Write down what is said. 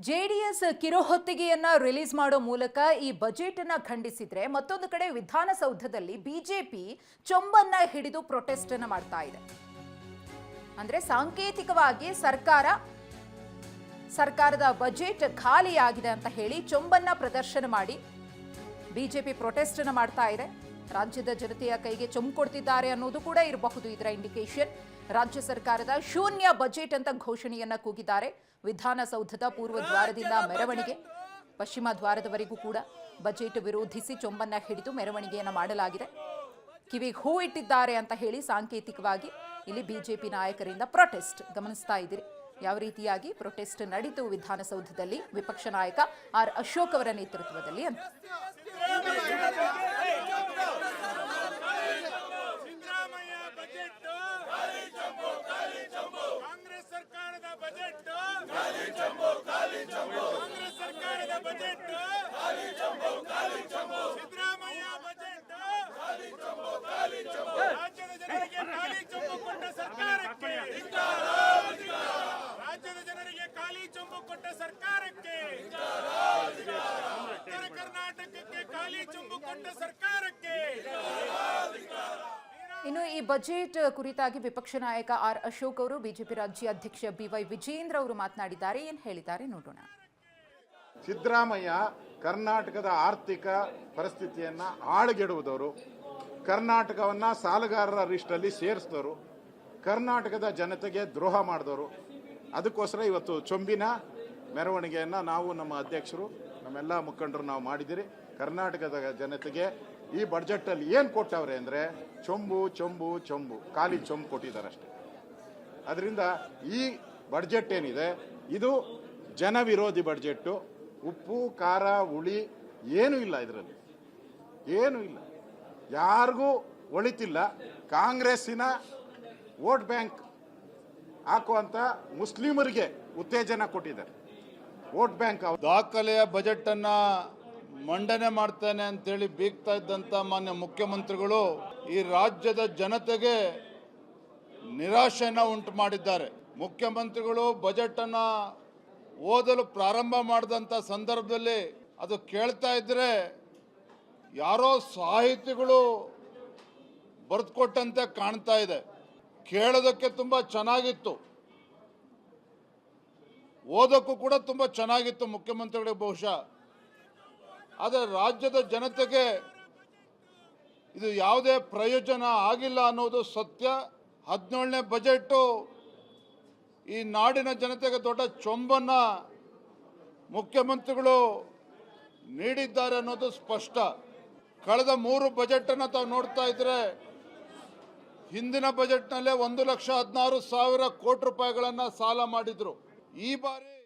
JDS ಕಿರುಹೊತ್ತಿಗೆಯನ್ನ release ಮಾಡೋ ಮೂಲಕ ಈ ಬಜೆಟ್ ಅನ್ನ ಖಂಡಿಸಿದ್ರೆ ಮತ್ತೊಂದು ಕಡೆ ವಿಧಾನಸೌಧದಲ್ಲಿ ಬಿಜೆಪಿ ಚೊಂಬನ್ನ ಹಿಡಿದು ಪ್ರೊಟೆಸ್ಟ್ ಅನ್ನ ಮಾಡ್ತಾ ಇದೆ. ಅಂದ್ರೆ ಸಾಂಕೇತಿಕವಾಗಿ ಸರ್ಕಾರದ ಬಜೆಟ್ ಖಾಲಿಯಾಗಿದೆ ಅಂತ ಹೇಳಿ ಚೊಂಬನ್ನ ಪ್ರದರ್ಶನ ಮಾಡಿ ಬಿಜೆಪಿ ಪ್ರೊಟೆಸ್ಟ್ ಅನ್ನ ಮಾಡ್ತಾ ಇದೆ. ರಾಜ್ಯದ ಜನತೆಯ ಕೈಗೆ ಚೊಂಬು ಕೊಡ್ತಿದ್ದಾರೆ ಅನ್ನೋದು ಕೂಡ ಇರಬಹುದು ಇದರ ಇಂಡಿಕೇಶನ್. ರಾಜ್ಯ ಸರ್ಕಾರದ ಶೂನ್ಯ ಬಜೆಟ್ ಅಂತ ಘೋಷಣೆಯನ್ನ ಕೂಗಿದ್ದಾರೆ. ವಿಧಾನಸೌಧದ ಪೂರ್ವ ದ್ವಾರದಿಂದ ಮೆರವಣಿಗೆ, ಪಶ್ಚಿಮ ದ್ವಾರದವರೆಗೂ ಕೂಡ ಬಜೆಟ್ ವಿರೋಧಿಸಿ ಚೊಂಬನ್ನ ಹಿಡಿದು ಮೆರವಣಿಗೆಯನ್ನು ಮಾಡಲಾಗಿದೆ. ಕಿವಿಗೆ ಹೂ ಇಟ್ಟಿದ್ದಾರೆ ಅಂತ ಹೇಳಿ ಸಾಂಕೇತಿಕವಾಗಿ ಇಲ್ಲಿ ಬಿಜೆಪಿ ನಾಯಕರಿಂದ ಪ್ರೊಟೆಸ್ಟ್ ಗಮನಿಸ್ತಾ ಇದ್ದೀರಿ. ಯಾವ ರೀತಿಯಾಗಿ ಪ್ರೊಟೆಸ್ಟ್ ನಡೀತು ವಿಧಾನಸೌಧದಲ್ಲಿ ವಿಪಕ್ಷ ನಾಯಕ ಆರ್ ಅಶೋಕ್ ಅವರ ನೇತೃತ್ವದಲ್ಲಿ ಅಂತ. ರಾಜ್ಯದ ಜನರಿಗೆ ಖಾಲಿ ಚೊಂಬು ಕೊಟ್ಟ ಸರ್ಕಾರಕ್ಕೆ, ಉತ್ತರ ಕರ್ನಾಟಕಕ್ಕೆ ಖಾಲಿ ಚೊಂಬು ಕೊಟ್ಟ ಸರ್ಕಾರಕ್ಕೆ. ಇನ್ನು ಈ ಬಜೆಟ್ ಕುರಿತಾಗಿ ವಿಪಕ್ಷ ನಾಯಕ ಆರ್ ಅಶೋಕ್ ಅವರು ಬಿಜೆಪಿ ರಾಜ್ಯ ಅಧ್ಯಕ್ಷ ಬಿವೈ ವಿಜೇಂದ್ರ ಅವರು ಮಾತನಾಡಿದ್ದಾರೆ. ಏನು ಹೇಳಿದ್ದಾರೆ ನೋಡೋಣ. ಸಿದ್ದರಾಮಯ್ಯ ಕರ್ನಾಟಕದ ಆರ್ಥಿಕ ಪರಿಸ್ಥಿತಿಯನ್ನ ಹಾಳುಗೆಡುವುದವರು, ಕರ್ನಾಟಕವನ್ನ ಸಾಲಗಾರರ ಲಿಸ್ಟಲ್ಲಿ ಸೇರಿಸಿದವರು, ಕರ್ನಾಟಕದ ಜನತೆಗೆ ದ್ರೋಹ ಮಾಡಿದವರು. ಅದಕ್ಕೋಸ್ಕರ ಇವತ್ತು ಚೊಂಬಿನ ಮೆರವಣಿಗೆಯನ್ನು ನಾವು, ನಮ್ಮ ಅಧ್ಯಕ್ಷರು, ನಮ್ಮೆಲ್ಲ ಮುಖಂಡರು ನಾವು ಮಾಡಿದ್ದೀರಿ. ಕರ್ನಾಟಕದ ಜನತೆಗೆ ಈ ಬಡ್ಜೆಟಲ್ಲಿ ಏನು ಕೊಟ್ಟವ್ರೆ ಅಂದರೆ ಚೊಂಬು ಚೊಂಬು ಚೊಂಬು, ಖಾಲಿ ಚೊಂಬು ಕೊಟ್ಟಿದ್ದಾರೆ ಅಷ್ಟೇ. ಅದರಿಂದ ಈ ಬಡ್ಜೆಟ್ ಏನಿದೆ ಇದು ಜನ ವಿರೋಧಿ ಬಡ್ಜೆಟ್ಟು. ಉಪ್ಪು ಖಾರ ಹುಳಿ ಏನೂ ಇಲ್ಲ, ಇದರಲ್ಲಿ ಏನೂ ಇಲ್ಲ, ಯಾರಿಗೂ ಒಳಿತಿಲ್ಲ. ಕಾಂಗ್ರೆಸ್ಸಿನ ವೋಟ್ ಬ್ಯಾಂಕ್ ಹಾಕುವಂತ ಮುಸ್ಲಿಮರಿಗೆ ಉತ್ತೇಜನ ಕೊಟ್ಟಿದ್ದಾರೆ. ವೋಟ್ ಬ್ಯಾಂಕ್ ದಾಖಲೆಯ ಬಜೆಟ್ ಅನ್ನ ಮಂಡನೆ ಮಾಡ್ತಾನೆ ಅಂತೇಳಿ ಬೀಗ್ತಾ ಇದ್ದಂತ ಮಾನ್ಯ ಮುಖ್ಯಮಂತ್ರಿಗಳು ಈ ರಾಜ್ಯದ ಜನತೆಗೆ ನಿರಾಶೆಯನ್ನು ಉಂಟು ಮಾಡಿದ್ದಾರೆ. ಮುಖ್ಯಮಂತ್ರಿಗಳು ಬಜೆಟ್ ಅನ್ನ ಓದಲು ಪ್ರಾರಂಭ ಮಾಡಿದಂಥ ಸಂದರ್ಭದಲ್ಲಿ ಅದು ಕೇಳ್ತಾ ಇದ್ರೆ ಯಾರೋ ಸಾಹಿತಿಗಳು ಬರೆದುಕೊಟ್ಟಂತೆ ಕಾಣ್ತಾ ಇದೆ. ಕೇಳೋದಕ್ಕೆ ತುಂಬ ಚೆನ್ನಾಗಿತ್ತು, ಓದೋಕ್ಕೂ ಕೂಡ ತುಂಬ ಚೆನ್ನಾಗಿತ್ತು ಮುಖ್ಯಮಂತ್ರಿಗಳಿಗೆ ಬಹುಶಃ. ಆದರೆ ರಾಜ್ಯದ ಜನತೆಗೆ ಇದು ಯಾವುದೇ ಪ್ರಯೋಜನ ಆಗಿಲ್ಲ ಅನ್ನೋದು ಸತ್ಯ. 17ನೇ ಬಜೆಟು ಈ ನಾಡಿನ ಜನತೆಗೆ ದೊಡ್ಡ ಚೊಂಬನ್ನ ಮುಖ್ಯಮಂತ್ರಿಗಳು ನೀಡಿದ್ದಾರೆ ಅನ್ನೋದು ಸ್ಪಷ್ಟ. ಕಳೆದ 3 ಬಜೆಟನ್ನು ತಾವು ನೋಡ್ತಾ ಇದ್ರೆ ಹಿಂದಿನ ಬಜೆಟ್ನಲ್ಲೇ 1,16,000 ಕೋಟಿ ರೂಪಾಯಿಗಳನ್ನು ಸಾಲ ಮಾಡಿದ್ರು. ಈ ಬಾರಿ